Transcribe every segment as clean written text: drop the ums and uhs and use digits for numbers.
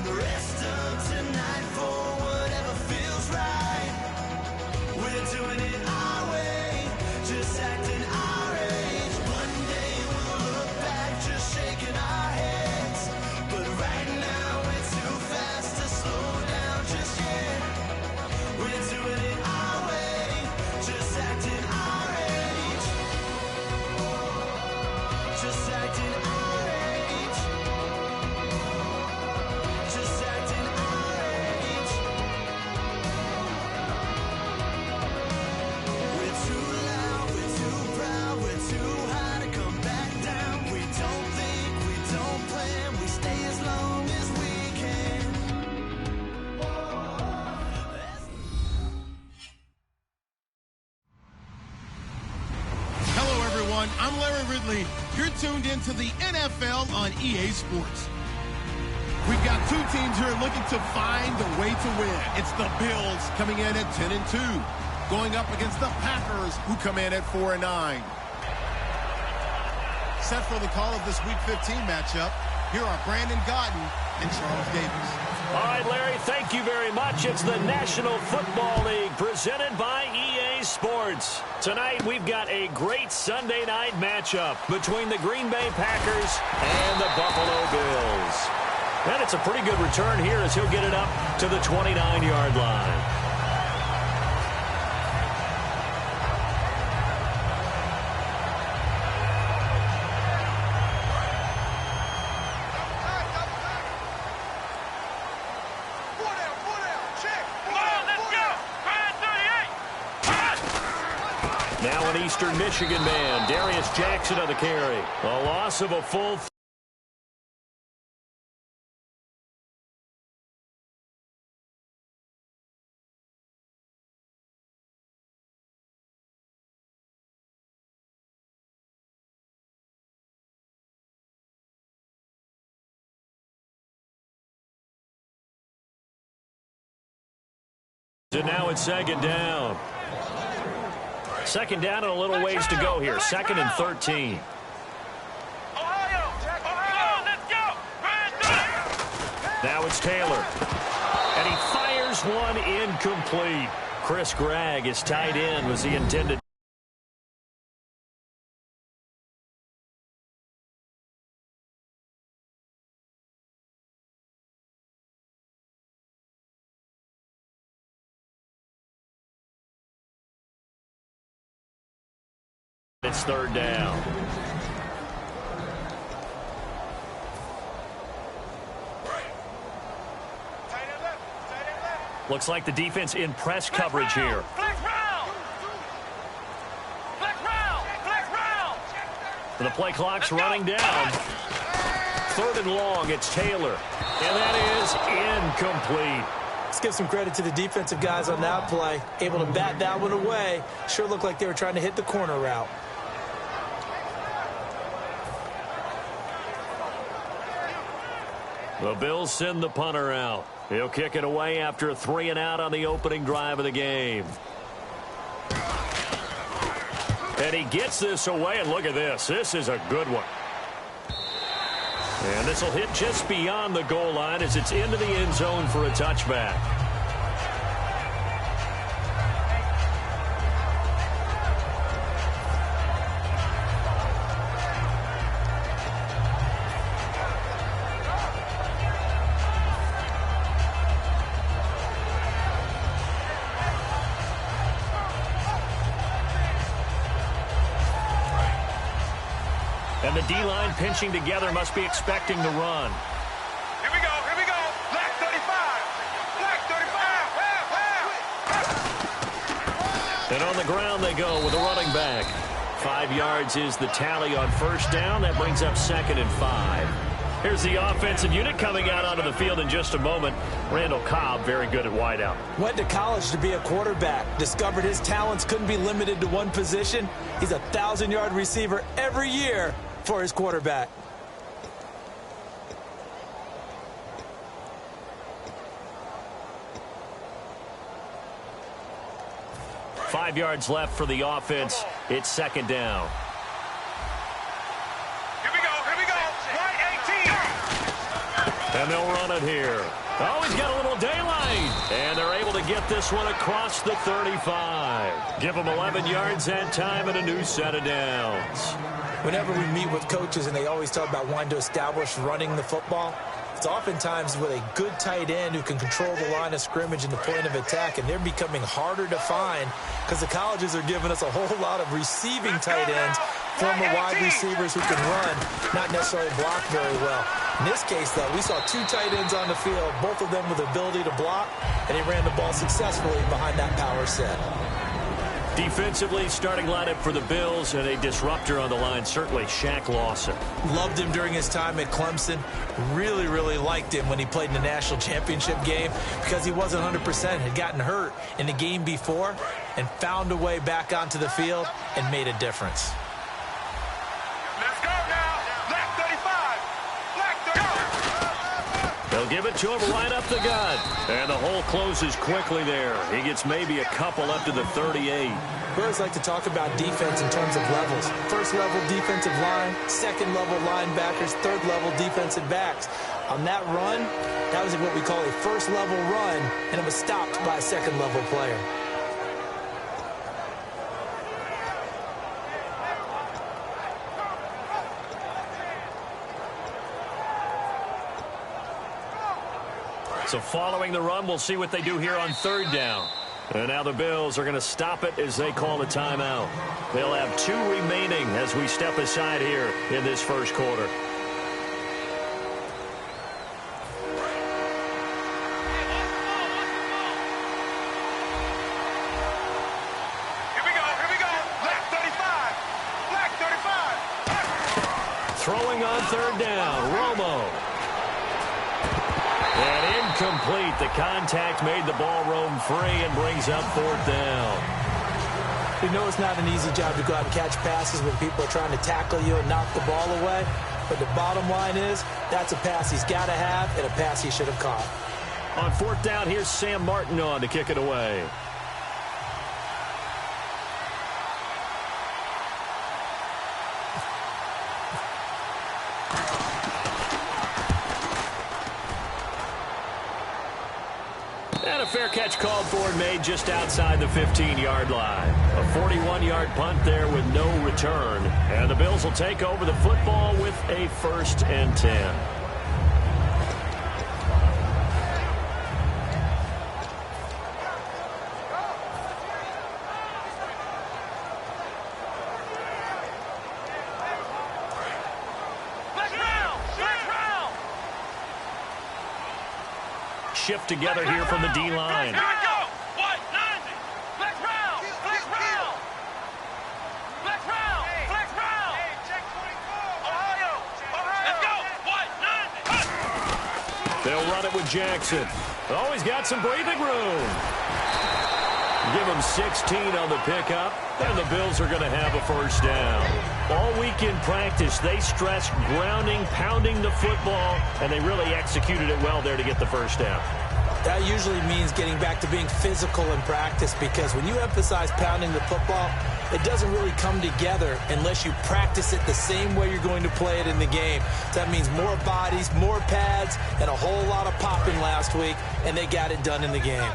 the rest of tonight for whatever feels right. We're doing it our way, just acting our age. One day we'll look back, just shaking our heads. But right now we're too fast to slow down just yet. We're doing it our way, just acting our age. Just acting our age. Just acting our age. We're too loud, we're too proud, we're too high to come back down. We don't think, we don't plan, we stay as long as we can. Hello, everyone. I'm Larry Ridley. You're tuned into the NFL on EA Sports. We've got two teams here looking to find a way to win. It's the Bills coming in at 10-2, going up against the Packers, who come in at 4-9. Set for the call of this Week 15 matchup, here are Brandon Gaudin and Charles Davis. All right, Larry, thank you very much. It's the National Football League presented by EA Sports. Tonight, we've got a great Sunday night matchup between the Green Bay Packers and the Buffalo Bills. And it's a pretty good return here as he'll get it up to the 29-yard line. Now an Eastern Michigan man, Darius Jackson on the carry. A loss of a full... And now it's second down. Second down and a little ways to go here. Second and 13. Now it's Taylor. And he fires one incomplete. Chris Gregg, his tight end, was the intended. It's third down. Looks like the defense in press coverage here. The play clock's running down. Third and long, it's Taylor. And that is incomplete. Let's give some credit to the defensive guys on that play. Able to bat that one away. Sure looked like they were trying to hit the corner route. The Bills send the punter out. He'll kick it away after a 3-and-out on the opening drive of the game. And he gets this away, and look at this. This is a good one. And this will hit just beyond the goal line as it's into the end zone for a touchback. And the D-line pinching together must be expecting the run. Here we go, Black 35, Black 35. And on the ground they go with a running back. 5 yards is the tally on first down. That brings up second and 5. Here's the offensive unit coming out onto the field in just a moment. Randall Cobb, very good at wideout. Went to college to be a quarterback. Discovered his talents couldn't be limited to one position. He's a 1,000-yard receiver every year for his quarterback. Five yards left for the offense. It's second down. Here we go, right 18. And they'll run it here. Oh, he's got a little daylight. And they're able to get this one across the 35. Give them 11 yards that time and a new set of downs. Whenever we meet with coaches and they always talk about wanting to establish running the football, it's oftentimes with a good tight end who can control the line of scrimmage and the point of attack, and they're becoming harder to find because the colleges are giving us a whole lot of receiving tight ends, former wide receivers who can run, not necessarily block very well. In this case, though, we saw two tight ends on the field, both of them with the ability to block, and he ran the ball successfully behind that power set. Defensively, starting lineup for the Bills, and a disruptor on the line, certainly Shaq Lawson. Loved him during his time at Clemson. Really, really liked him when he played in the national championship game because he wasn't 100%, had gotten hurt in the game before, and found a way back onto the field and made a difference. Let's go now. Black 35. Black 35. They'll give it to him right up the gut. And the hole closes quickly there. He gets maybe a couple up to the 38. We always like to talk about defense in terms of levels. First level defensive line, second level linebackers, third level defensive backs. On that run, that was what we call a first level run, and it was stopped by a second level player. So following the run, we'll see what they do here on third down. And now the Bills are going to stop it as they call a timeout. They'll have 2 remaining as we step aside here in this first quarter. Here we go. Black 35. Black 35. Throwing on third down, Romo. And incomplete. The contact made the ball roam free and brings up fourth down. We know it's not an easy job to go out and catch passes when people are trying to tackle you and knock the ball away. But the bottom line is that's a pass he's got to have and a pass he should have caught. On fourth down, here's Sam Martin on to kick it away. And a fair catch called for and made just outside the 15-yard line. A 41-yard punt there with no return. And the Bills will take over the football with a 1st and 10. Shift together here from the D-line. Here we go. What? 90. Flex round. Flex round. Flex round. Flex round. Hey, check 24. Ohio. Let's go. What? 90. They'll run it with Jackson. Oh, he's got some breathing room. Give him 16 on the pickup, and the Bills are going to have a first down. All week in practice, they stressed grounding, pounding the football, and they really executed it well there to get the first down. That usually means getting back to being physical in practice because when you emphasize pounding the football, it doesn't really come together unless you practice it the same way you're going to play it in the game. So that means more bodies, more pads, and a whole lot of popping last week, and they got it done in the game.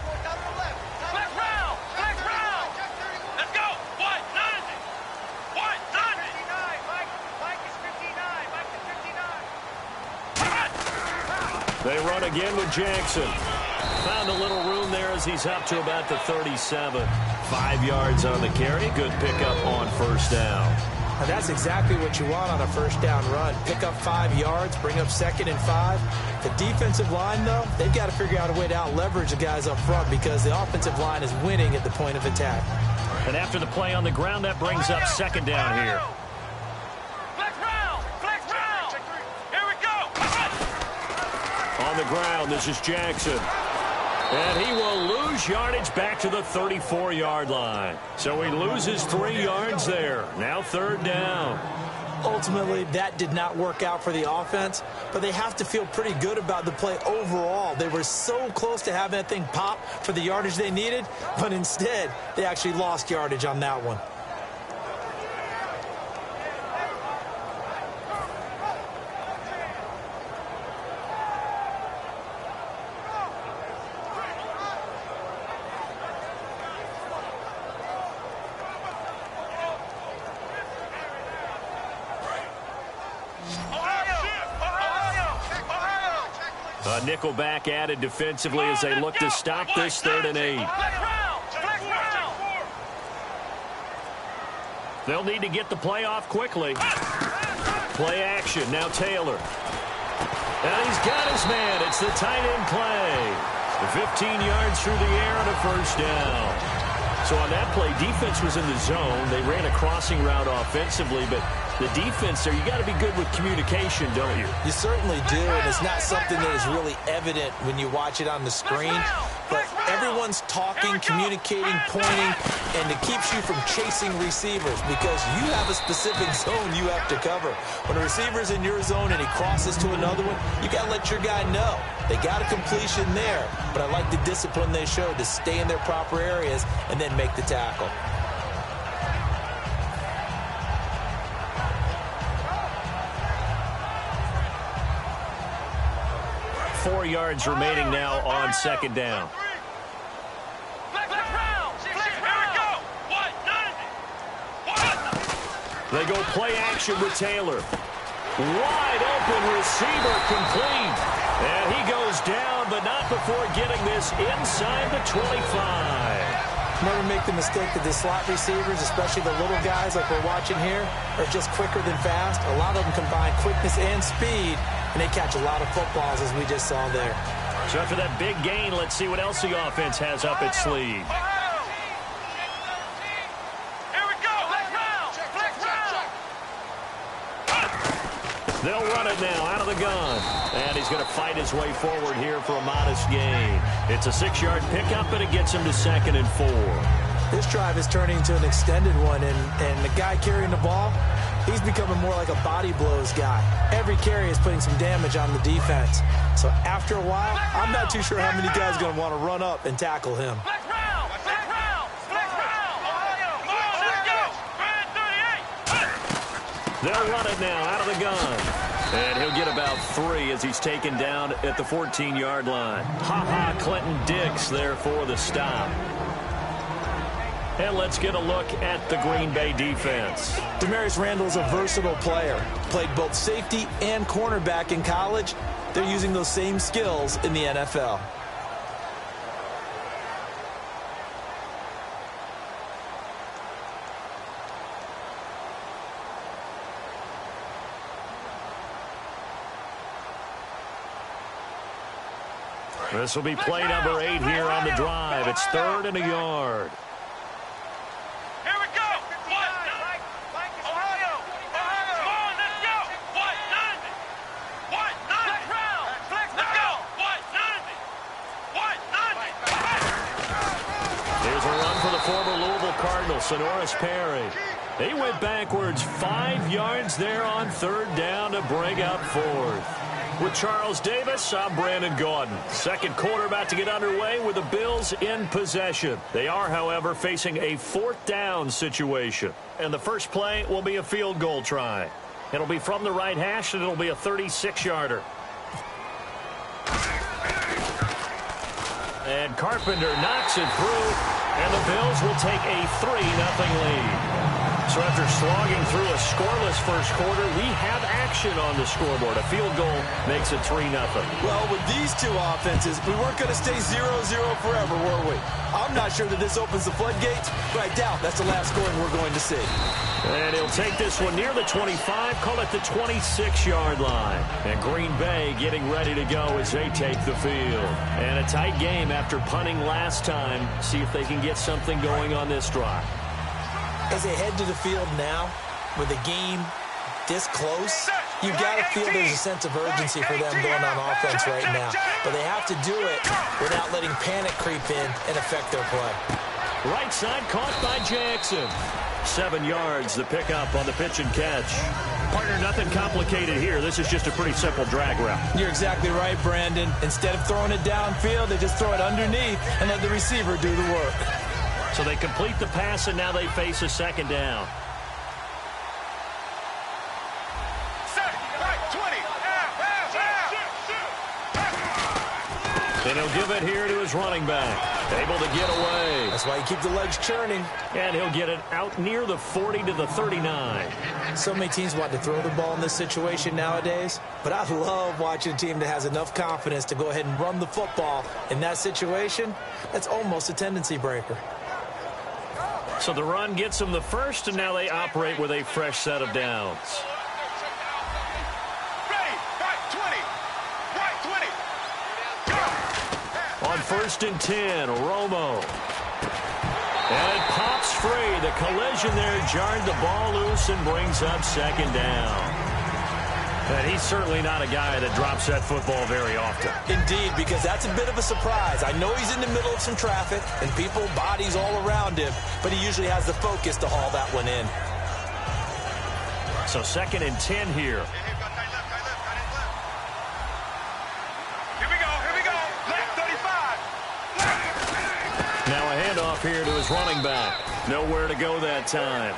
They run again with Jackson. Found a little room there as he's up to about the 37. 5 yards on the carry. Good pickup on first down. And that's exactly what you want on a first down run. Pick up 5 yards, bring up 2nd and 5. The defensive line, though, they've got to figure out a way to out-leverage the guys up front because the offensive line is winning at the point of attack. And after the play on the ground, that brings up 2nd down here. On the ground, this is Jackson. And he will lose yardage back to the 34-yard line. So he loses 3 yards there. Now 3rd down. Ultimately, that did not work out for the offense, but they have to feel pretty good about the play overall. They were so close to having that thing pop for the yardage they needed, but instead, they actually lost yardage on that one. A nickel back added defensively as they look to stop this 3rd and 8. They'll need to get the play off quickly. Play action. Now Taylor. And he's got his man. It's the tight end play. 15 yards through the air and a first down. So on that play, defense was in the zone. They ran a crossing route offensively, but the defense there, you got to be good with communication, don't you? You certainly do, and it's not something that is really evident when you watch it on the screen. But everyone's talking, communicating, pointing, and it keeps you from chasing receivers because you have a specific zone you have to cover. When a receiver's in your zone and he crosses to another one, you got to let your guy know. They got a completion there, but I like the discipline they showed to stay in their proper areas and then make the tackle. Four yards remaining now on 2nd down. They go play action with Taylor. Wide open receiver complete. And he goes down, but not before getting this inside the 25. Never make the mistake that the slot receivers, especially the little guys like we're watching here, are just quicker than fast. A lot of them combine quickness and speed, and they catch a lot of footballs, as we just saw there. So after that big gain, let's see what else the offense has up its sleeve. They'll run it now out of the gun. And he's going to fight his way forward here for a modest gain. It's a 6-yard pickup, and it gets him to 2nd and 4. This drive is turning into an extended one, and the guy carrying the ball, he's becoming more like a body blows guy. Every carry is putting some damage on the defense. So after a while, I'm not too sure how many guys are going to want to run up and tackle him. They'll run it now out of the gun. And he'll get about 3 as he's taken down at the 14-yard line. Ha-ha, Clinton Dix there for the stop. And let's get a look at the Green Bay defense. Demarius Randall's a versatile player. Played both safety and cornerback in college. They're using those same skills in the NFL. This will be play number 8 here on the drive. It's 3rd and a yard. Here we go. Ohio. Come on, let's go. What? 90. Let's go. What? 90. Here's a run for the former Louisville Cardinal, Sonoris Perry. He went backwards 5 yards there on 3rd down to bring up 4th. With Charles Davis, I'm Brandon Gaudin. Second quarter about to get underway with the Bills in possession. They are, however, facing a 4th down situation. And the first play will be a field goal try. It'll be from the right hash, and it'll be a 36-yarder. And Carpenter knocks it through, and the Bills will take a 3-0 lead. So after slogging through a scoreless first quarter, we have action on the scoreboard. A field goal makes it 3-0. Well, with these two offenses, we weren't going to stay 0-0 forever, were we? I'm not sure that this opens the floodgates, but I doubt that's the last scoring we're going to see. And he'll take this one near the 25, call it the 26-yard line. And Green Bay getting ready to go as they take the field. And a tight game after punting last time. See if they can get something going on this drive. As they head to the field now, with the game this close, you've got to feel there's a sense of urgency for them going on offense right now. But they have to do it without letting panic creep in and affect their play. Right side caught by Jackson. 7 yards, the pickup on the pitch and catch. Partner, nothing complicated here. This is just a pretty simple drag route. You're exactly right, Brandon. Instead of throwing it downfield, they just throw it underneath and let the receiver do the work. So they complete the pass, and now they face a 2nd down. And he'll give it here to his running back. Able to get away. That's why you keep the legs churning. And he'll get it out near the 40 to the 39. So many teams want to throw the ball in this situation nowadays, but I love watching a team that has enough confidence to go ahead and run the football. In that situation, that's almost a tendency breaker. So the run gets them the first, and now they operate with a fresh set of downs. Ready, right 20, right 20. Go. On 1st and 10, Romo. And it pops free. The collision there jarred the ball loose and brings up 2nd down. And he's certainly not a guy that drops that football very often. Indeed, because that's a bit of a surprise. I know he's in the middle of some traffic and people, bodies all around him, but he usually has the focus to haul that one in. So 2nd and 10 here. Here we go. Left 35. Now a handoff here to his running back. Nowhere to go that time.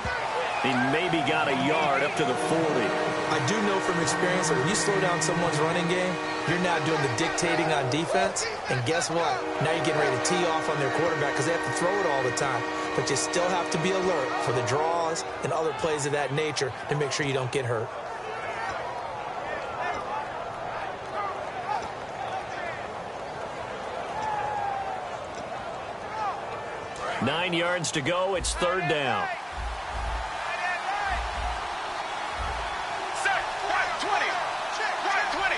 He maybe got a yard up to the 40. I do know from experience that when you slow down someone's running game, you're now doing the dictating on defense. And guess what? Now you're getting ready to tee off on their quarterback because they have to throw it all the time. But you still have to be alert for the draws and other plays of that nature to make sure you don't get hurt. Nine yards to go. It's 3rd down. Set, right 20. Right 20.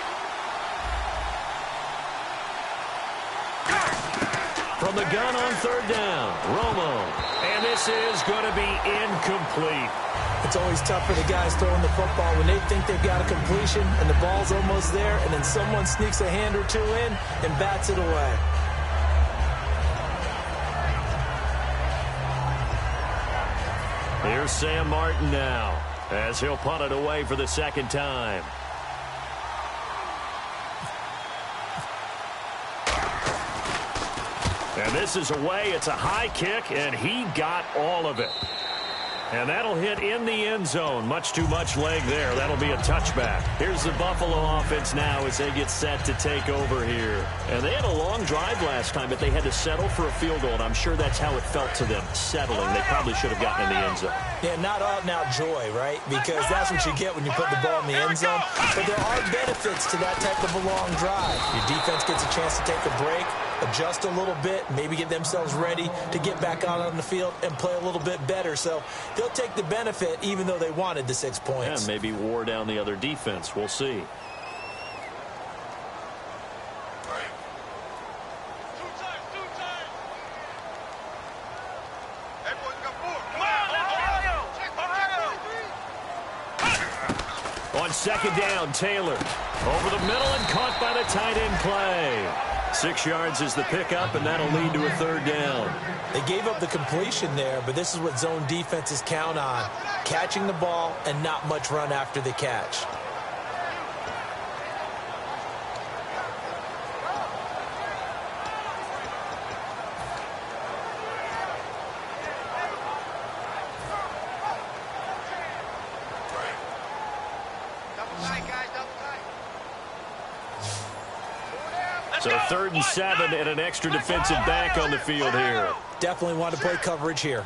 From the gun on 3rd down, Romo. And this is going to be incomplete. It's always tough for the guys throwing the football when they think they've got a completion and the ball's almost there, and then someone sneaks a hand or two in and bats it away. Here's Sam Martin now as he'll punt it away for the 2nd time. And this is away. It's a high kick, and he got all of it. And that'll hit in the end zone. Much too much leg there. That'll be a touchback. Here's the Buffalo offense now as they get set to take over here. And they had a long drive last time, but they had to settle for a field goal, and I'm sure that's how it felt to them, settling. They probably should have gotten in the end zone. Yeah, not out and out joy, right? Because that's what you get when you put the ball in the end zone. But there are benefits to that type of a long drive. Your defense gets a chance to take a break, adjust a little bit, maybe get themselves ready to get back out on the field and play a little bit better. So they'll take the benefit even though they wanted the 6 points. And maybe wore down the other defense. We'll see. On 2nd down, Taylor. Over the middle and caught by the tight end play. 6 yards is the pickup, and that'll lead to a 3rd down. They gave up the completion there, but this is what zone defenses count on. Catching the ball and not much run after the catch. So 3rd and 7 and an extra defensive back on the field here. Definitely want to play coverage here.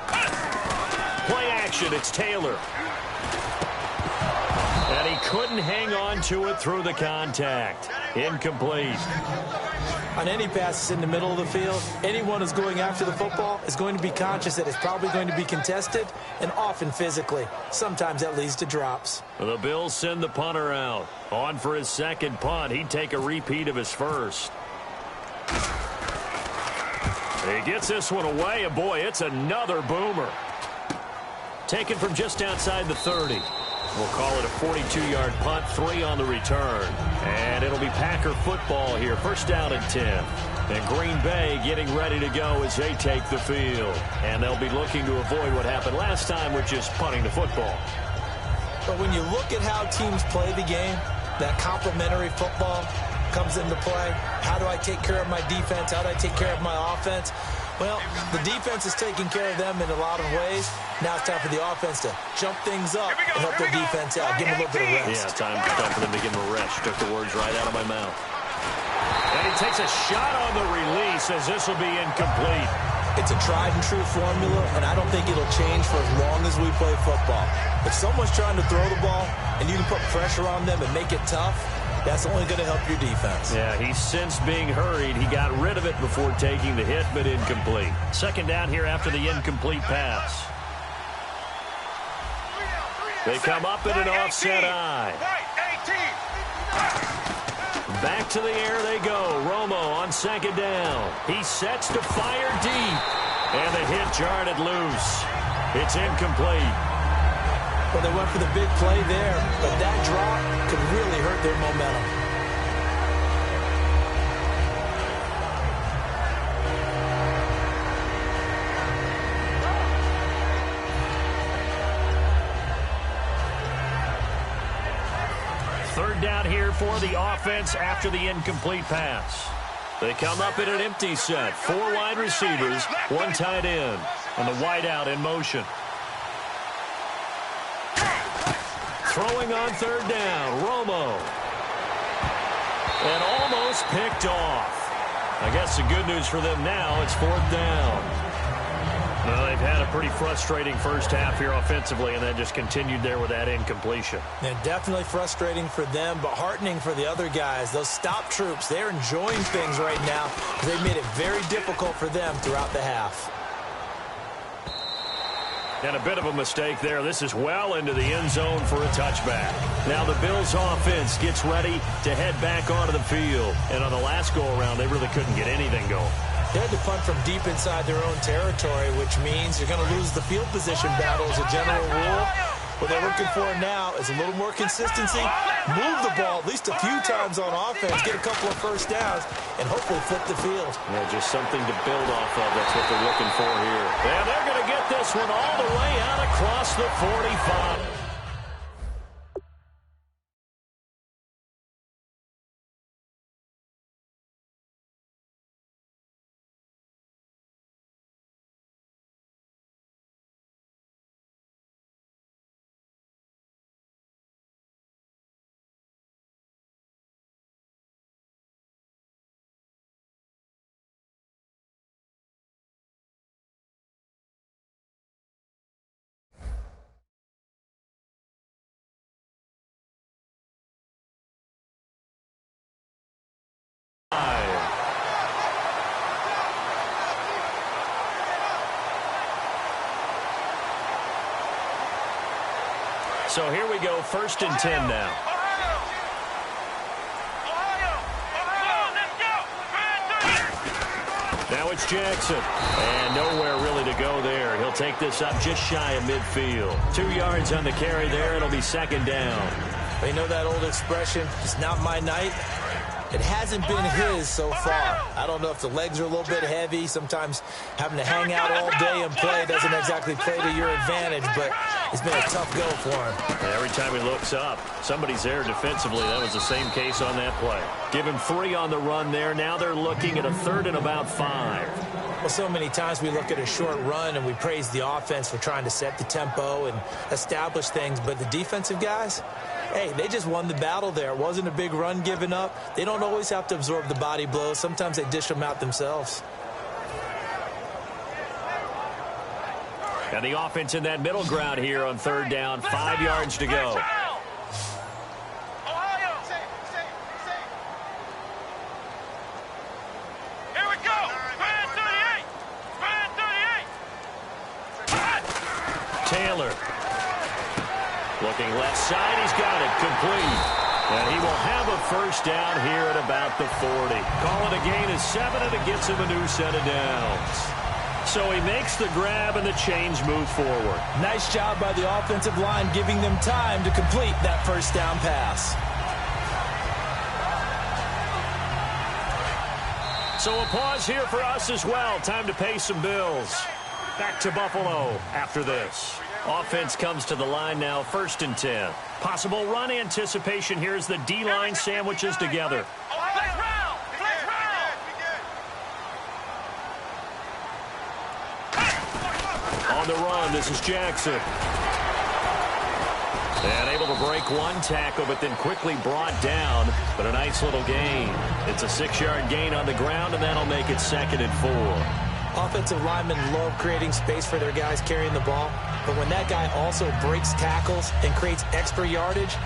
Play action, it's Taylor. And he couldn't hang on to it through the contact. Incomplete. On any passes in the middle of the field, anyone who's going after the football is going to be conscious that it's probably going to be contested and often physically. Sometimes that leads to drops. The Bills send the punter out. On for his 2nd punt. He'd take a repeat of his 1st. He gets this one away, and boy, it's another boomer. Taken from just outside the 30. We'll call it a 42-yard punt, 3 on the return. And it'll be Packer football here. 1st down and 10. And Green Bay getting ready to go as they take the field. And they'll be looking to avoid what happened last time, which is punting the football. But when you look at how teams play the game, that complementary football comes into play. How do I take care of my defense? How do I take care of my offense? Well, the defense is taking care of them in a lot of ways. Now it's time for the offense to jump things up and help their defense out. Give them a little bit of rest. Yeah, time for them to give them a rest. Took the words right out of my mouth. And he takes a shot on the release as this will be incomplete. It's a tried-and-true formula, and I don't think it'll change for as long as we play football. If someone's trying to throw the ball and you can put pressure on them and make it tough, that's only going to help your defense. Yeah, he's since being hurried. He got rid of it before taking the hit, but incomplete. Second down here after the incomplete pass. They come up in an offset eye. Back to the air they go. Romo on second down. He sets to fire deep. And the hit jarred it loose. It's incomplete. Well, they went for the big play there, but that drop could really hurt their momentum. Third down here for the offense after the incomplete pass. They come up in an empty set. 4 wide receivers, 1 tight end, and the wideout in motion. Throwing on third down, Romo. And almost picked off. I guess the good news for them now, it's 4th down. Well, they've had a pretty frustrating first half here offensively, and then just continued there with that incompletion. Yeah, definitely frustrating for them, but heartening for the other guys. Those stop troops, they're enjoying things right now. They've made it very difficult for them throughout the half. And a bit of a mistake there. This is well into the end zone for a touchback. Now the Bills offense gets ready to head back onto the field. And on the last go-around, they really couldn't get anything going. They had to punt from deep inside their own territory, which means you're going to lose the field position battle as a general rule. What they're looking for now is a little more consistency, move the ball at least a few times on offense, get a couple of first downs, and hopefully flip the field. Yeah, just something to build off of. That's what they're looking for here. And they're going to get this one all the way out across the 45. So here we go, 1st and 10 now. Now it's Jackson. And nowhere really to go there. He'll take this up just shy of midfield. 2 yards on the carry there. It'll be 2nd down. You know that old expression, it's not my night? It hasn't been his so far. I don't know if the legs are a little bit heavy. Sometimes having to hang out all day and play doesn't exactly play to your advantage, but it's been a tough go for him. And every time he looks up, somebody's there defensively. That was the same case on that play. Give him 3 on the run there. Now they're looking at a 3rd and about 5. Well, so many times we look at a short run and we praise the offense for trying to set the tempo and establish things, but the defensive guys, hey, they just won the battle there. It wasn't a big run given up. They don't always have to absorb the body blows. Sometimes they dish them out themselves. And the offense in that middle ground here on 3rd down, 5 yards to go. Taylor. Looking left side, he's got it complete. And he will have a 1st down here at about the 40. Call it a gain of 7, and it gets him a new set of downs. So he makes the grab and the change move forward. Nice job by the offensive line giving them time to complete that 1st down pass. So a pause here for us as well. Time to pay some bills. Back to Buffalo after this. Offense comes to the line now, 1st and 10. Possible run anticipation here as the D-line sandwiches together. On the run, this is Jackson. And able to break one tackle, but then quickly brought down. But a nice little gain. It's a 6-yard gain on the ground, and that'll make it 2nd and 4. Offensive linemen love creating space for their guys carrying the ball. But when that guy also breaks tackles and creates extra yardage,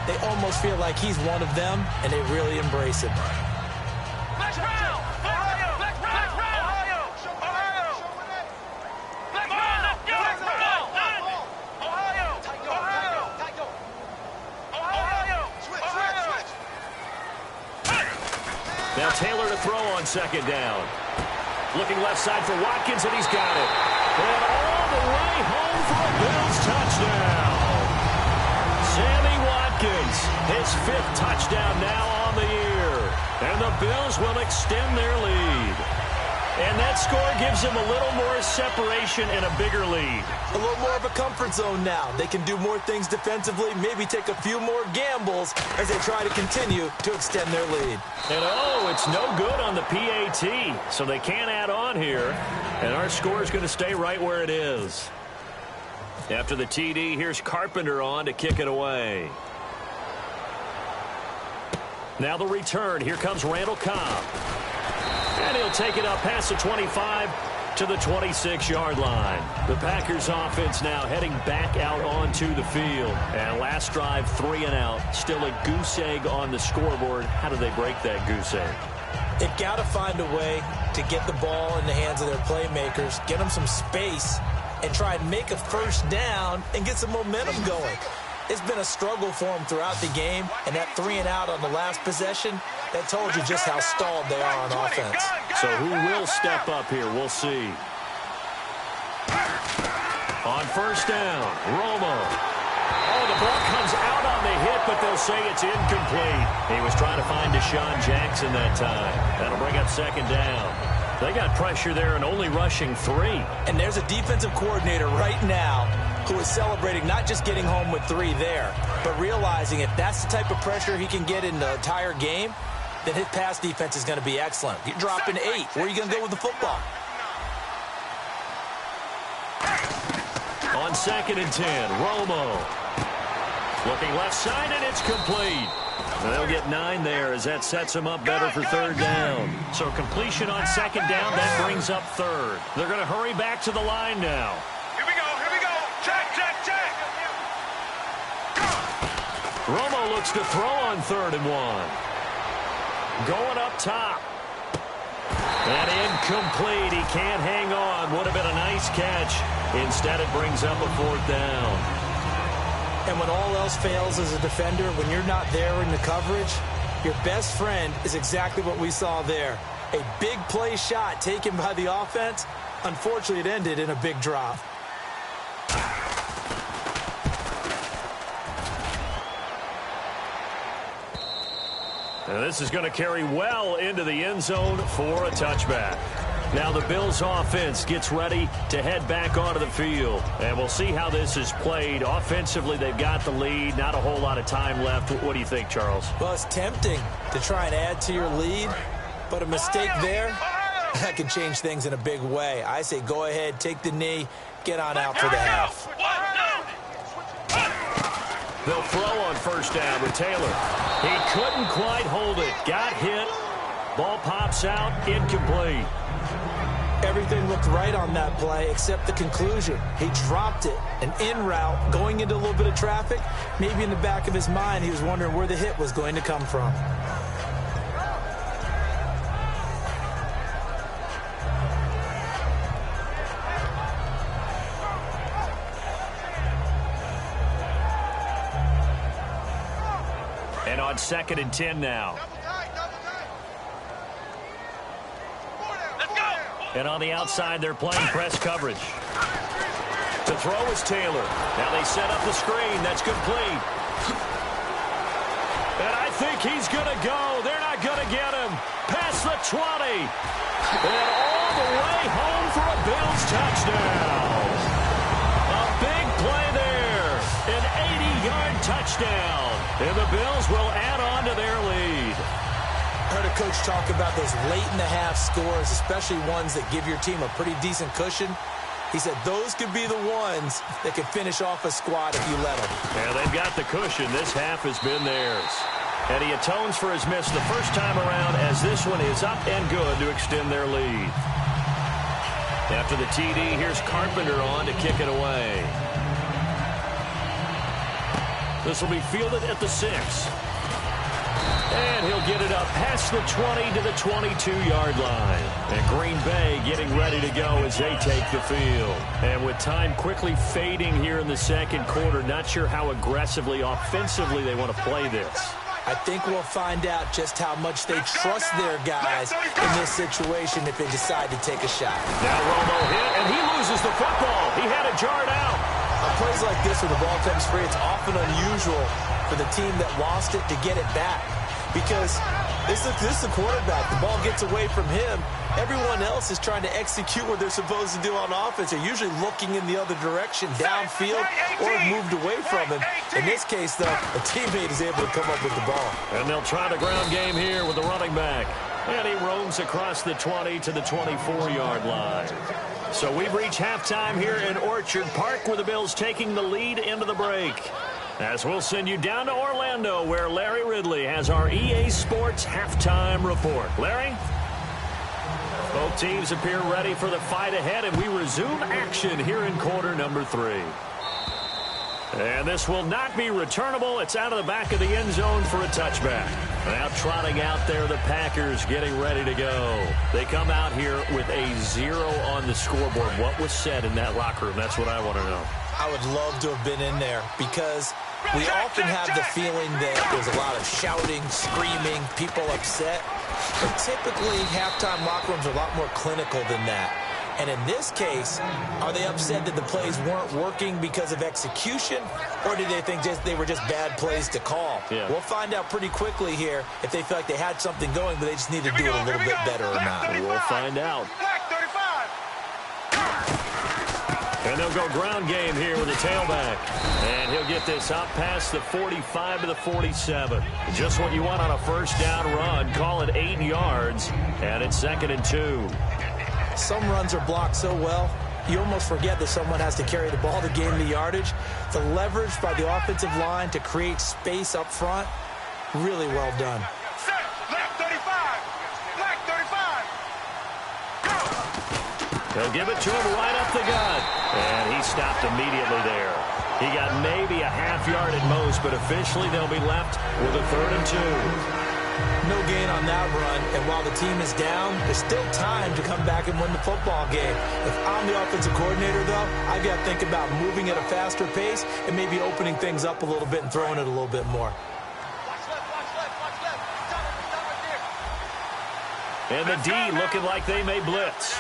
they almost feel like he's one of them, and they really embrace him. Black round! Ohio! Black round! Ohio! Ohio! Black round! Let's go! Ohio! Ohio! Ohio! Switch! Now Taylor to throw on 2nd down. Looking left side for Watkins, and he's got it. And all the way home for a Bills touchdown. Sammy Watkins, his 5th touchdown now on the year. And the Bills will extend their lead. And that score gives them a little more separation and a bigger lead. A little more of a comfort zone now. They can do more things defensively, maybe take a few more gambles as they try to continue to extend their lead. And it's no good on the PAT, so they can't add on here. And our score is going to stay right where it is. After the TD, here's Carpenter on to kick it away. Now the return. Here comes Randall Cobb. And he'll take it up past the 25 to the 26-yard line. The Packers offense now heading back out onto the field. And last drive, 3 and out. Still a goose egg on the scoreboard. How do they break that goose egg? They've got to find a way to get the ball in the hands of their playmakers, get them some space, and try and make a first down and get some momentum going. It's been a struggle for them throughout the game, and that 3 and out on the last possession, that told you just how stalled they are on offense. So who will step up here? We'll see. On 1st down, Romo. Oh, the ball comes out on the hit, but they'll say it's incomplete. He was trying to find Deshaun Jackson that time. That'll bring up 2nd down. They got pressure there and only rushing 3. And there's a defensive coordinator right now who is celebrating not just getting home with 3 there, but realizing if that's the type of pressure he can get in the entire game, then his pass defense is going to be excellent. You're dropping 8. Where are you going to go with the football? On 2nd and 10, Romo. Looking left side, and it's complete. And they'll get 9 there as that sets them up better for 3rd down. So completion on 2nd down, that brings up 3rd. They're going to hurry back to the line now. Here we go. Check. Romo looks to throw on 3rd and 1. Going up top. And incomplete. He can't hang on. Would have been a nice catch. Instead, it brings up a 4th down. And when all else fails as a defender, when you're not there in the coverage, your best friend is exactly what we saw there. A big play shot taken by the offense. Unfortunately, it ended in a big drop. And this is going to carry well into the end zone for a touchback. Now the Bills offense gets ready to head back onto the field. And we'll see how this is played. Offensively, they've got the lead. Not a whole lot of time left. What do you think, Charles? Well, it's tempting to try and add to your lead, but a mistake there, that can change things in a big way. I say go ahead, take the knee, get on out for the half. They'll throw on 1st down with Taylor. He couldn't quite hold it. Got hit. Ball pops out. Incomplete. Everything looked right on that play except the conclusion. He dropped it. An in route, going into a little bit of traffic. Maybe in the back of his mind, he was wondering where the hit was going to come from. And on 2nd and 10 now. And on the outside, they're playing press coverage. To throw is Taylor. Now they set up the screen. That's complete. And I think he's going to go. They're not going to get him. Past the 20. And all the way home for a Bills touchdown. A big play there. An 80-yard touchdown. And the Bills will add on to their lead. I heard a coach talk about those late-in-the-half scores, especially ones that give your team a pretty decent cushion. He said those could be the ones that could finish off a squad if you let them. Yeah, they've got the cushion. This half has been theirs. And he atones for his miss the first time around as this one is up and good to extend their lead. After the TD, here's Carpenter on to kick it away. This will be fielded at the 6. And he'll get it up past the 20 to the 22-yard line. And Green Bay getting ready to go as they take the field. And with time quickly fading here in the second quarter, not sure how aggressively, offensively they want to play this. I think we'll find out just how much they trust their guys in this situation if they decide to take a shot. Now Romo hit, and he loses the football. He had it jarred out. On plays like this where the ball comes free, it's often unusual for the team that lost it to get it back. Because this is the quarterback. The ball gets away from him. Everyone else is trying to execute what they're supposed to do on offense. They're usually looking in the other direction, downfield, or moved away from him. In this case, though, a teammate is able to come up with the ball. And they'll try the ground game here with the running back. And he roams across the 20 to the 24-yard line. So we've reached halftime here in Orchard Park with the Bills taking the lead into the break. As we'll send you down to Orlando where Larry Ridley has our EA Sports halftime report. Larry? Both teams appear ready for the fight ahead, and we resume action here in quarter number 3. And this will not be returnable. It's out of the back of the end zone for a touchback. Now trotting out there, the Packers getting ready to go. They come out here with a 0 on the scoreboard. What was said in that locker room? That's what I want to know. I would love to have been in there because we often have the feeling that there's a lot of shouting, screaming, people upset. But typically, halftime locker rooms are a lot more clinical than that. And in this case, are they upset that the plays weren't working because of execution, or do they think they were just bad plays to call? Yeah. We'll find out pretty quickly here if they feel like they had something going, but they just need to do it a little bit better or not. We'll find out. And they'll go ground game here with a tailback. And he'll get this up past the 45 to the 47. Just what you want on a first down run. Call it 8 yards. And it's 2nd and 2. Some runs are blocked so well, you almost forget that someone has to carry the ball to gain the yardage. The leverage by the offensive line to create space up front, really well done. Set, left 35, black 35, go! They'll give it to him right up the gut. And he stopped immediately there. He got maybe a half yard at most, but officially they'll be left with a 3rd and 2. No gain on that run, and while the team is down, there's still time to come back and win the football game. If I'm the offensive coordinator, though, I've got to think about moving at a faster pace and maybe opening things up a little bit and throwing it a little bit more. Watch left, watch left, watch left. Stop right there. And the D looking like they may blitz.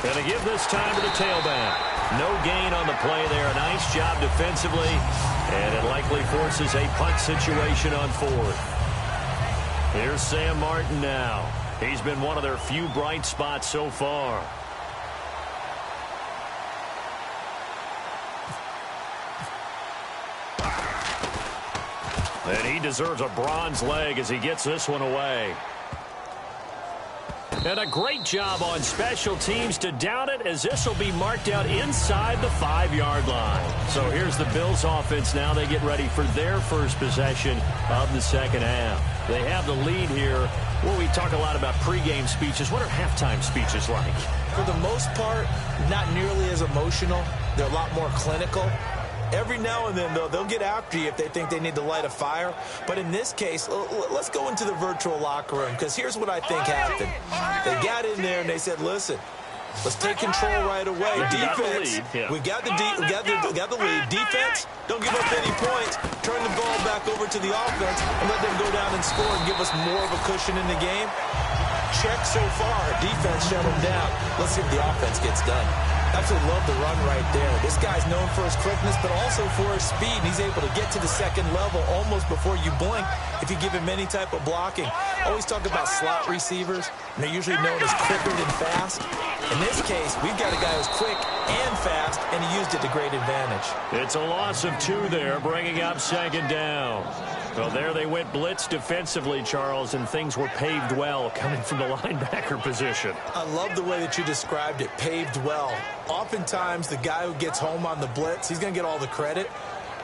And to give this time to the tailback. No gain on the play there. Nice job defensively. And it likely forces a punt situation on 4th. Here's Sam Martin now. He's been one of their few bright spots so far. And he deserves a bronze leg as he gets this one away. And a great job on special teams to down it, as this will be marked out inside the 5-yard line. So here's the Bills offense now. They get ready for their first possession of the second half. They have the lead here. Well, we talk a lot about pregame speeches. What are halftime speeches like? For the most part, not nearly as emotional. They're a lot more clinical. Every now and then, though, they'll get after you if they think they need to light a fire. But in this case, let's go into the virtual locker room, because here's what I think happened. They got in there and they said, listen, let's take control right away. Defense, we got the lead. Defense, don't give up any points. Turn the ball back over to the offense and let them go down and score and give us more of a cushion in the game. Check so far. Defense shut them down. Let's see if the offense gets done. Absolutely love the run right there. This guy's known for his quickness, but also for his speed. And he's able to get to the second level almost before you blink if you give him any type of blocking. Always talk about slot receivers, and they're usually known as quicker than fast. In this case, we've got a guy who's quick and fast, and he used it to great advantage. It's a loss of 2 there, bringing up 2nd down. Well, there they went blitz defensively, Charles, and things were paved well coming from the linebacker position. I love the way that you described it, paved well. Oftentimes, the guy who gets home on the blitz, he's going to get all the credit.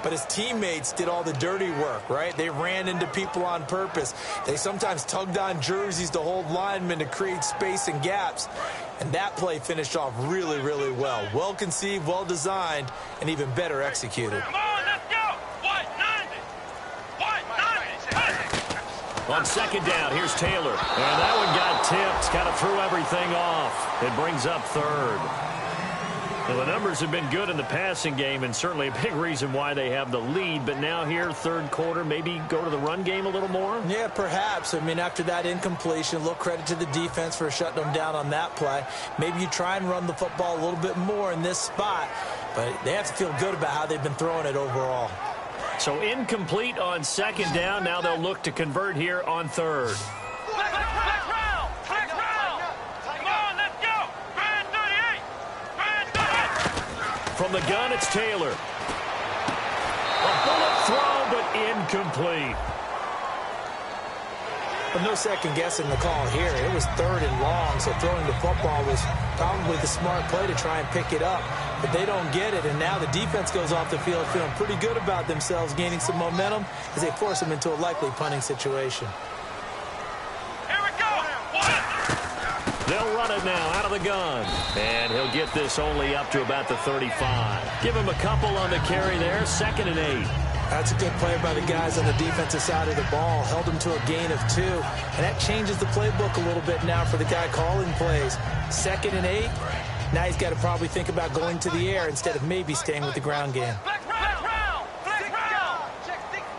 But his teammates did all the dirty work, right? They ran into people on purpose. They sometimes tugged on jerseys to hold linemen to create space and gaps. And that play finished off really, really well. Well conceived, well designed, and even better executed. Come on, let's go. What? 90. What? 90. On second down, here's Taylor. And that one got tipped, kind of threw everything off. It brings up third. Well, the numbers have been good in the passing game, and certainly a big reason why they have the lead. But now here, third quarter, maybe go to the run game a little more? Yeah, perhaps. I mean, after that incompletion, a little credit to the defense for shutting them down on that play. Maybe you try and run the football a little bit more in this spot, but they have to feel good about how they've been throwing it overall. So incomplete on second down. Now they'll look to convert here on third. Flex round. Flex round. Come on, let's go. Grand 38. Grand 38. From the gun, it's Taylor. A bullet throw, but incomplete. But no second guessing the call here. It was third and long, so throwing the football was probably the smart play to try and pick it up. But they don't get it, and now the defense goes off the field feeling pretty good about themselves, gaining some momentum as they force them into a likely punting situation. Here we go. What? They'll run it now out of the gun. And he'll get this only up to about the 35. Give him a couple on the carry there. 2nd and 8. That's a good play by the guys on the defensive side of the ball. Held them to a gain of 2. And that changes the playbook a little bit now for the guy calling plays. 2nd and 8. Now he's got to probably think about going to the air instead of maybe staying with the ground game. Flex round. Flex round.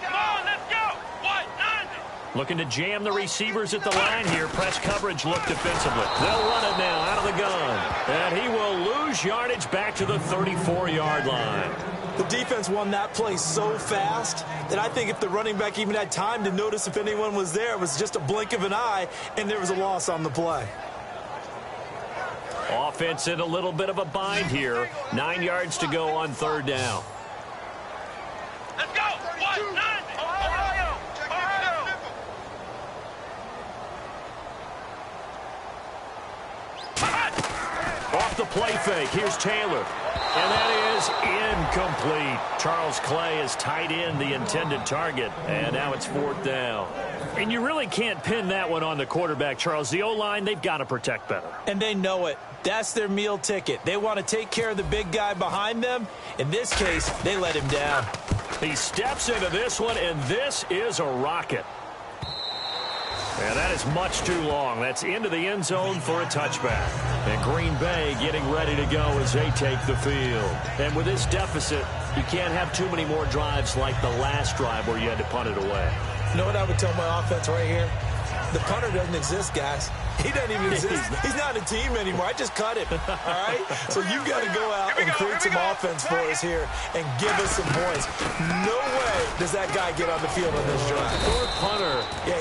Come on, let's go. What? 90. Looking to jam the receivers at the line here. Press coverage look defensively. They'll run it now out of the gun. And he will lose yardage back to the 34-yard line. The defense won that play so fast that I think if the running back even had time to notice if anyone was there, it was just a blink of an eye, and there was a loss on the play. Offense in a little bit of a bind here. 9 yards to go on third down. Let's go. What? 90. Ohio. Ohio. Off the play fake, here's Taylor. And that is incomplete. Charles Clay is tight end, the intended target. And now it's 4th down. And you really can't pin that one on the quarterback, Charles. The O-line, they've got to protect better. And they know it. That's their meal ticket. They want to take care of the big guy behind them. In this case, they let him down. He steps into this one, and this is a rocket. And that is much too long. That's into the end zone for a touchback. And Green Bay getting ready to go as they take the field. And with this deficit, you can't have too many more drives like the last drive where you had to punt it away. You know what I would tell my offense right here? The punter doesn't exist, guys. He doesn't even exist. He's not a team anymore. I just cut him. All right? So you've got to go out and create some offense for us here and give us some points. No way does that guy get on the field on this drive. Poor punter. Yeah,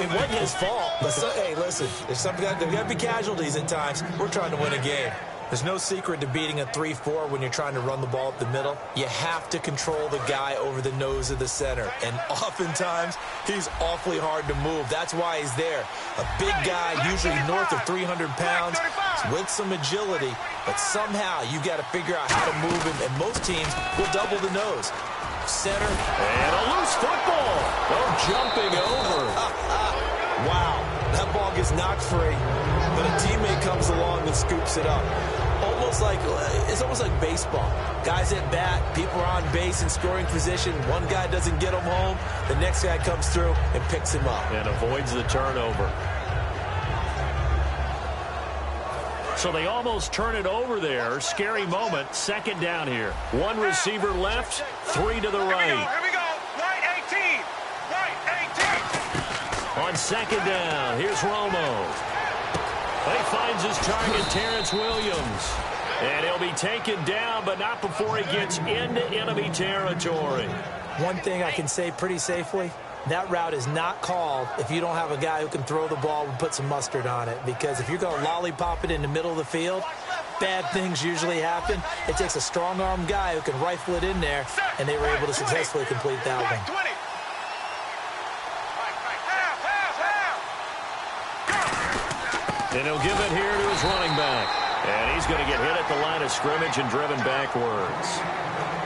it wasn't his fault. But hey, listen, there's got to be casualties at times. We're trying to win a game. There's no secret to beating a 3-4 when you're trying to run the ball up the middle. You have to control the guy over the nose of the center. And oftentimes, he's awfully hard to move. That's why he's there. A big guy, usually north of 300 pounds, with some agility. But somehow, you've got to figure out how to move him. And most teams will double the nose. Center. And a loose football. Oh, jumping over. Wow. That ball gets knocked free. But a teammate comes along and scoops it up. It's almost like baseball. Guys at bat, people are on base in scoring position. One guy doesn't get him home. The next guy comes through and picks him up. And avoids the turnover. So they almost turn it over there. Scary moment. 2nd down here. One receiver left, 3 to the right. Here we go. Right 18. Right 18. On 2nd down, here's Romo. He finds his target, Terrence Williams. And he'll be taken down, but not before he gets into enemy territory. One thing I can say pretty safely, that route is not called if you don't have a guy who can throw the ball and put some mustard on it. Because if you're going to lollipop it in the middle of the field, bad things usually happen. It takes a strong-arm guy who can rifle it in there, and they were able to successfully complete that one. And he'll give it here to his running back. And he's going to get hit at the line of scrimmage and driven backwards.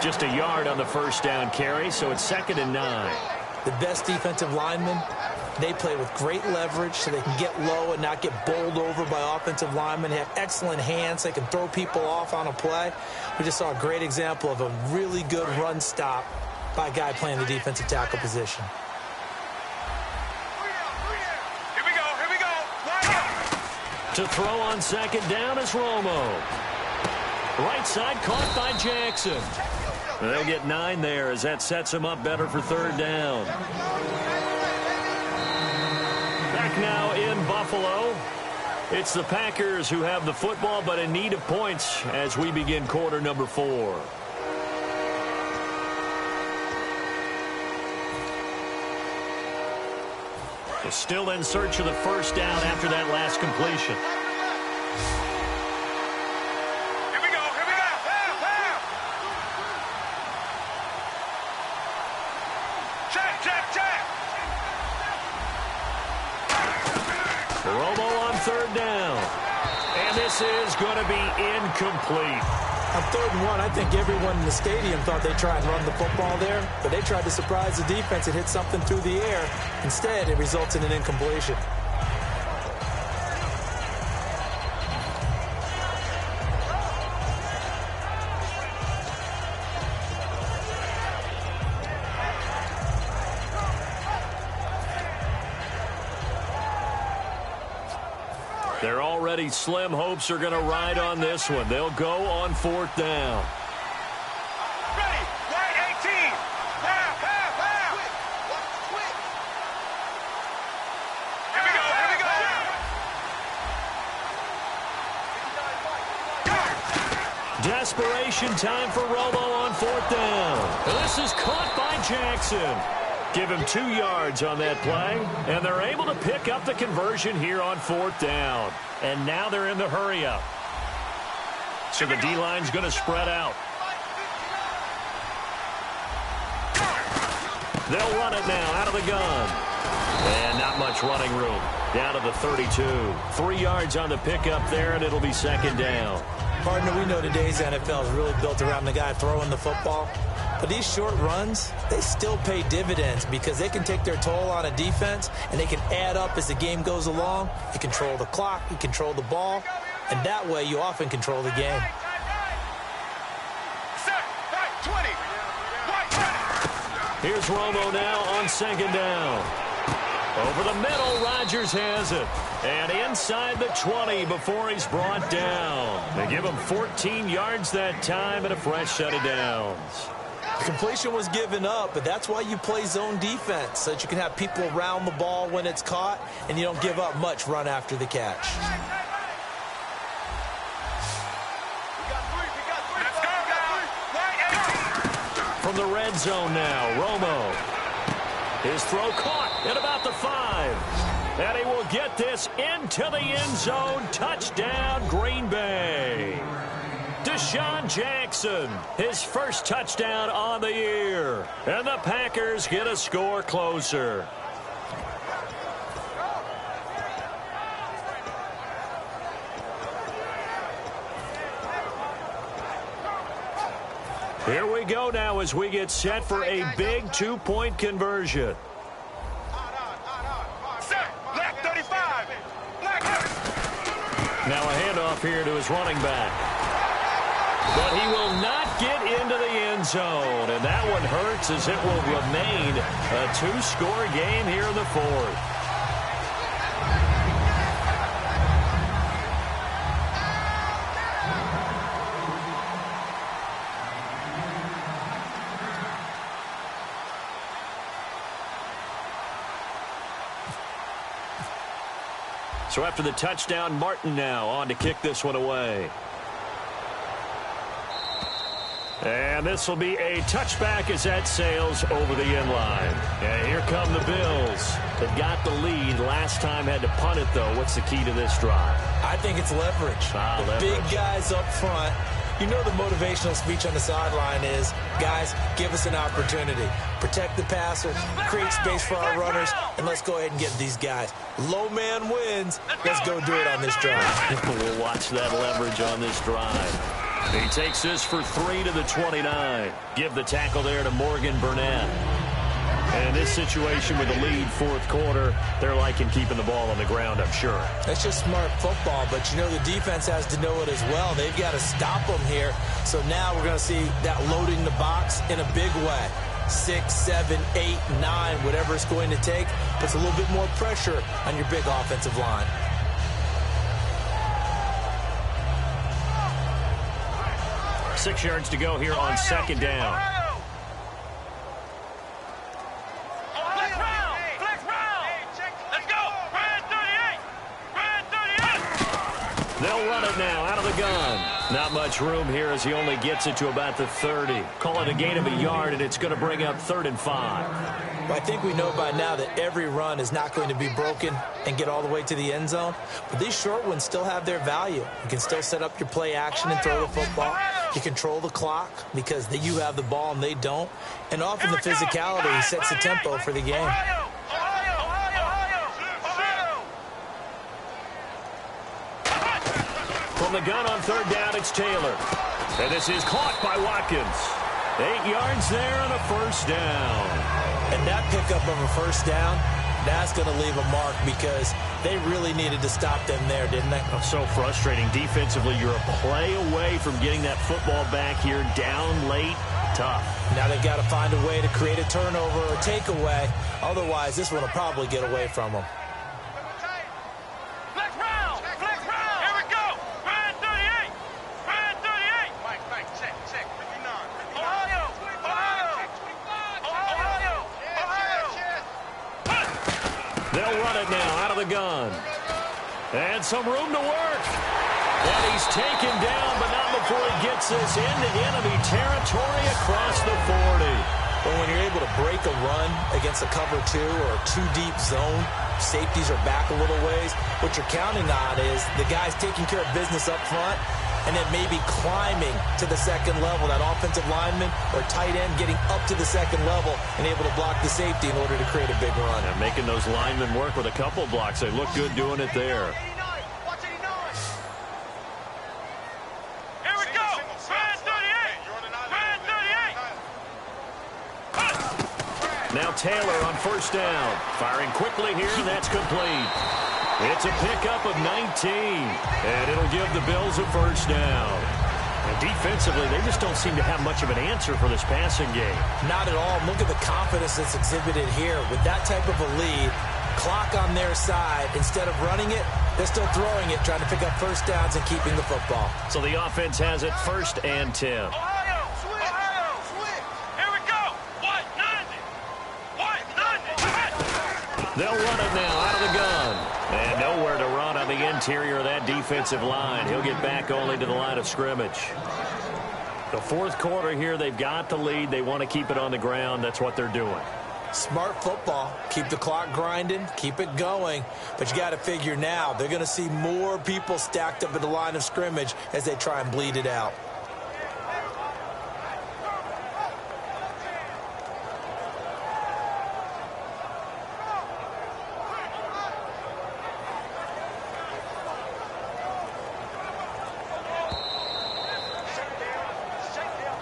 Just a yard on the first down carry, so it's 2nd and 9. The best defensive linemen, they play with great leverage so they can get low and not get bowled over by offensive linemen. They have excellent hands. They can throw people off on a play. We just saw a great example of a really good run stop by a guy playing the defensive tackle position. Here we go. To throw on 2nd down is Romo. Right side caught by Jackson. And they'll get 9 there as that sets him up better for 3rd down. Back now in Buffalo. It's the Packers who have the football but in need of points as we begin quarter number 4. They're still in search of the first down after that last completion. Romo on 3rd down. And this is going to be incomplete. On 3rd and 1, I think everyone in the stadium thought they tried to run the football there, but they tried to surprise the defense and hit something through the air. Instead, it results in an incompletion. They're already slim hopes are going to ride on this one. They'll go on 4th down. Ready, right 18. Half. Here we go. Desperation time for Romo on 4th down. This is caught by Jackson. Give him 2 yards on that play, and they're able to pick up the conversion here on 4th down. And now they're in the hurry-up. So the D-line's going to spread out. They'll run it now out of the gun. And not much running room. Down to the 32. 3 yards on the pickup there, and it'll be 2nd down. Partner, we know today's NFL is really built around the guy throwing the football. But these short runs, they still pay dividends because they can take their toll on a defense and they can add up as the game goes along. You control the clock, you control the ball, and that way you often control the game. Set, right 20. Right 20. Here's Romo now on 2nd down. Over the middle, Rodgers has it. And inside the 20 before he's brought down. They give him 14 yards that time and a fresh set of downs. The completion was given up, but that's why you play zone defense, so that you can have people around the ball when it's caught, and you don't give up much run after the catch. Let's go now. Right 18. From the red zone now, Romo. His throw caught at about the 5. And he will get this into the end zone. Touchdown, Green Bay. Deshaun Jackson, his first touchdown on the year. And the Packers get a score closer. Here we go now as we get set for a big 2-point conversion. Set, left 35. Now a handoff here to his running back. But he will not get into the end zone. And that one hurts as it will remain a 2-score game here in the 4th. So after the touchdown, Martin now on to kick this one away. And this will be a touchback as that sails over the end line. And here come the Bills. They've got the lead. Last time had to punt it, though. What's the key to this drive? I think it's leverage. Leverage. Big guys up front, You know the motivational speech on the sideline is, guys, give us an opportunity. Protect the passer, create space for our runners, and let's go ahead and get these guys. Low man wins. Let's go do it on this drive. We'll watch that leverage on this drive. He takes this for 3 to the 29. Give the tackle there to Morgan Burnett. And this situation with the lead fourth quarter, they're liking keeping the ball on the ground, I'm sure. That's just smart football, but you know the defense has to know it as well. They've got to stop them here. So now we're going to see that loading the box in a big way. 6, 7, 8, 9, whatever it's going to take, puts a little bit more pressure on your big offensive line. Six yards to go here on second down. They'll run it now out of the gun. Not much room here as he only gets it to about the 30. Call it a gain of a yard, and it's going to bring up 3rd and 5. Well, I think we know by now that every run is not going to be broken and get all the way to the end zone. But these short ones still have their value. You can still set up your play action and throw the football. You control the clock because you have the ball and they don't. And often the physicality sets the tempo for the game. From the gun on 3rd down, it's Taylor. And this is caught by Watkins. 8 yards there and a 1st down. And that pickup of a 1st down, that's going to leave a mark because they really needed to stop them there, didn't they? Oh, so frustrating. Defensively, you're a play away from getting that football back here down late. Tough. Now they've got to find a way to create a turnover or takeaway. Otherwise, this one will probably get away from them. They'll run it now out of the gun. And some room to work. And he's taken down, but not before he gets this into enemy territory across the 40. But when you're able to break a run against a cover 2 or a 2-deep zone, safeties are back a little ways. What you're counting on is the guys taking care of business up front and then maybe climbing to the second level, that offensive lineman or tight end getting up to the second level and able to block the safety in order to create a big run. And making those linemen work with a couple blocks. They look good doing it there. Now Taylor on 1st down. Firing quickly here, and that's complete. It's a pickup of 19, and it'll give the Bills a 1st down. And defensively, they just don't seem to have much of an answer for this passing game. Not at all. Look at the confidence that's exhibited here. With that type of a lead, clock on their side, instead of running it, they're still throwing it, trying to pick up 1st downs and keeping the football. So the offense has it 1st and 10. They'll run it now out of the gun. And nowhere to run on the interior of that defensive line. He'll get back only to the line of scrimmage. The fourth quarter here, they've got the lead. They want to keep it on the ground. That's what they're doing. Smart football. Keep the clock grinding. Keep it going. But you got to figure now, they're going to see more people stacked up at the line of scrimmage as they try and bleed it out.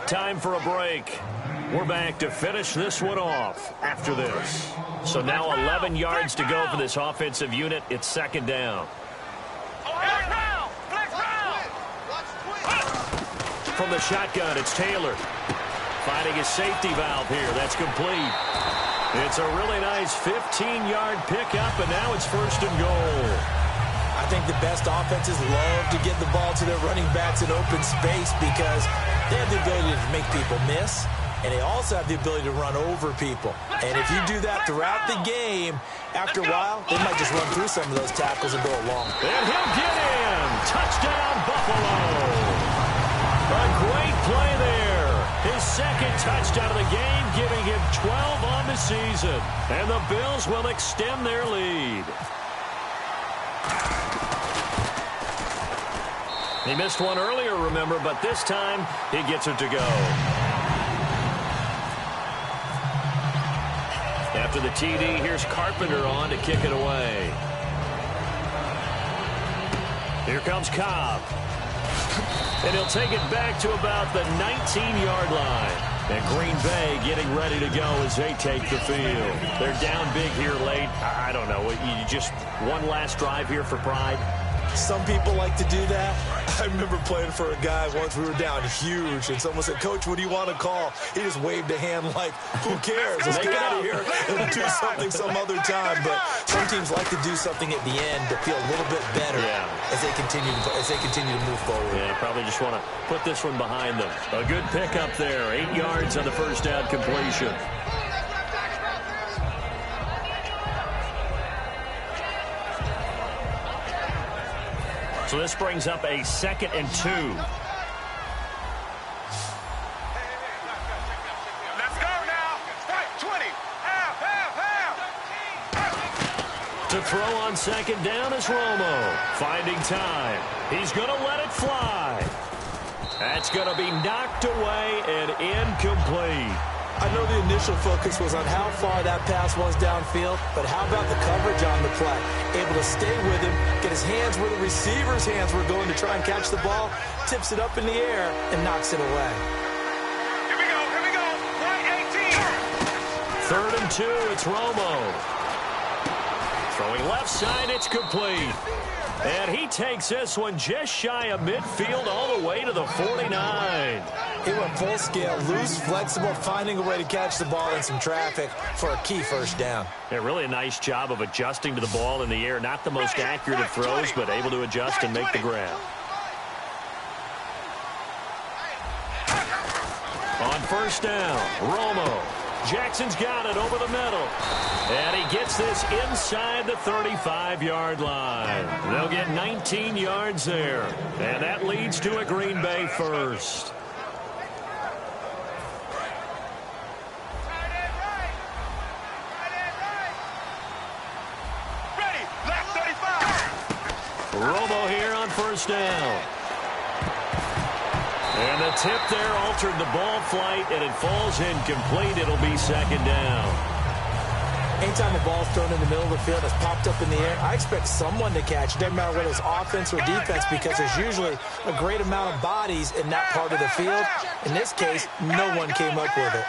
Time for a break. We're back to finish this one off after this. So now 11 yards to go for this offensive unit. It's 2nd down. From the shotgun, it's Taylor. Finding his safety valve here. That's complete. It's a really nice 15-yard pickup, and now it's 1st and goal. I think the best offenses love to get the ball to their running backs in open space because they have the ability to make people miss, and they also have the ability to run over people. And if you do that throughout the game, after a while, they might just run through some of those tackles and go along. And he'll get in. Touchdown, Buffalo. A great play there. His 2nd touchdown of the game, giving him 12 on the season. And the Bills will extend their lead. He missed one earlier, remember, but this time he gets it to go. After the TD, here's Carpenter on to kick it away. Here comes Cobb. And he'll take it back to about the 19-yard line. And Green Bay getting ready to go as they take the field. They're down big here late. I don't know. You just one last drive here for pride? Some people like to do that. I remember playing for a guy once. We were down huge, and someone said, "Coach, what do you want to call?" He just waved a hand like, who cares? Let's get out of here and do something some other time. But some teams like to do something at the end to feel a little bit better as they continue to move forward. Yeah, probably just want to put this one behind them. A good pickup there. 8 yards on the first down completion. So this brings up a 2nd and 2. Let's go now. Right, 20. Half. To throw on 2nd down is Romo. Finding time. He's going to let it fly. That's going to be knocked away and incomplete. I know the initial focus was on how far that pass was downfield, but how about the coverage on the play? Able to stay with him, get his hands where the receiver's hands were going to try and catch the ball, tips it up in the air, and knocks it away. Here we go. Right, 18. 3rd and 2, it's Romo. Throwing left side, it's complete. And he takes this one just shy of midfield all the way to the 49. He went full scale, loose, flexible, finding a way to catch the ball in some traffic for a key first down. Yeah, really a nice job of adjusting to the ball in the air. Not the most accurate of throws, but able to adjust and make the grab. On 1st down, Romo. Jackson's got it over the middle. And he gets this inside the 35-yard line. They'll get 19 yards there. And that leads to a Green Bay first. Ready. Left 35. Romo here on 1st down. And the tip there altered the ball flight, and it falls incomplete. It'll be 2nd down. Anytime a ball's thrown in the middle of the field, it's popped up in the air, I expect someone to catch. It doesn't matter whether it's offense or defense, because there's usually a great amount of bodies in that part of the field. In this case, no one came up with it.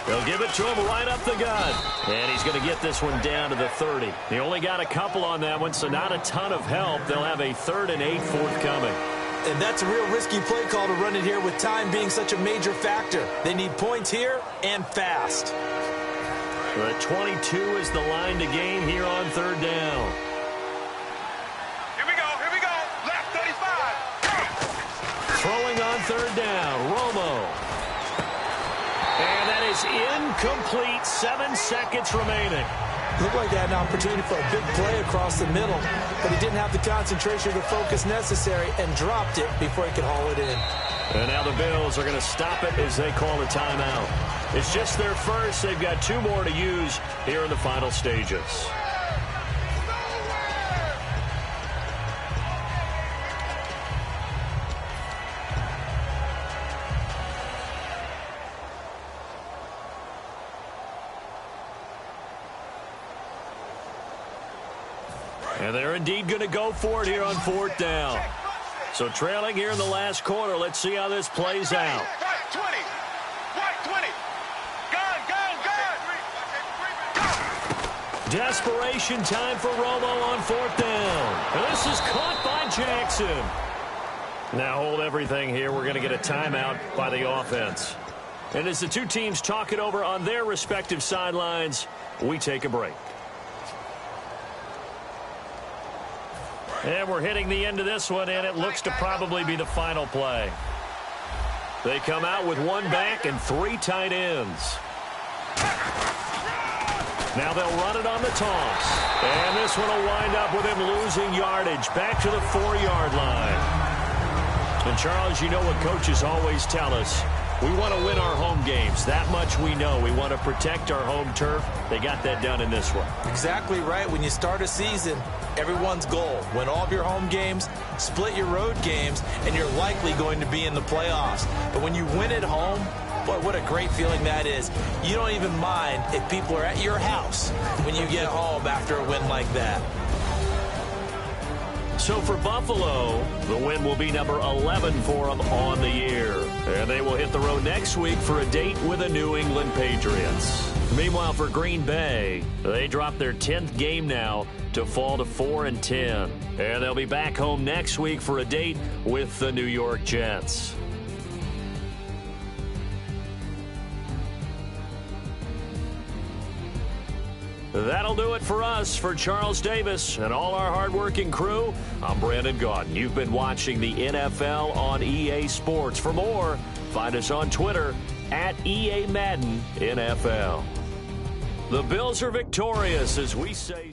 They'll give it to him right up the gut. And he's going to get this one down to the 30. He only got a couple on that one, so not a ton of help. They'll have a 3rd and 8 forthcoming. And that's a real risky play call to run it here with time being such a major factor. They need points here and fast. The 22 is the line to gain here on 3rd down. Here we go. Left 35. Throwing on 3rd down, Romo. And that is incomplete. 7 seconds remaining. Looked like they had an opportunity for a big play across the middle, but he didn't have the concentration or the focus necessary and dropped it before he could haul it in. And now the Bills are going to stop it as they call a timeout. It's just their first. They've got 2 more to use here in the final stages. And they're indeed going to go for it here on 4th down. So trailing here in the last quarter. Let's see how this plays out. Right, 20. Right, 20. Gun. Desperation time for Romo on 4th down. And this is caught by Jackson. Now hold everything here. We're going to get a timeout by the offense. And as the 2 teams talk it over on their respective sidelines, we take a break. And we're hitting the end of this one, and it looks to probably be the final play. They come out with 1 back and 3 tight ends. Now they'll run it on the toss. And this one will wind up with him losing yardage back to the 4-yard line. And, Charles, you know what coaches always tell us. We want to win our home games. That much we know. We want to protect our home turf. They got that done in this one. Exactly right. When you start a season, everyone's goal. Win all of your home games, split your road games, and you're likely going to be in the playoffs. But when you win at home, boy, what a great feeling that is. You don't even mind if people are at your house when you get home after a win like that. So for Buffalo, the win will be number 11 for them on the year. And they will hit the road next week for a date with the New England Patriots. Meanwhile, for Green Bay, they dropped their 10th game now to fall to 4-10. And they'll be back home next week for a date with the New York Jets. That'll do it for us. For Charles Davis and all our hardworking crew, I'm Brandon Gaudin. You've been watching the NFL on EA Sports. For more, find us on Twitter at EA Madden NFL. The Bills are victorious as we say...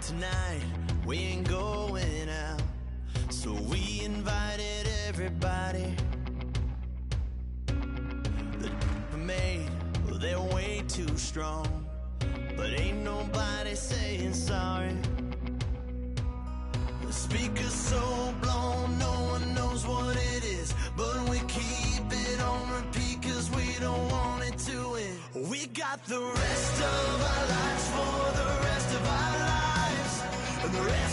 Tonight we ain't going out, so we invited everybody. The made, well, they're way too strong, but ain't nobody saying sorry. The speaker's so blown, no one knows what it is, but we keep it on repeat 'cause we don't want it to end. We got the rest of our lives for the rest of our lives. The rest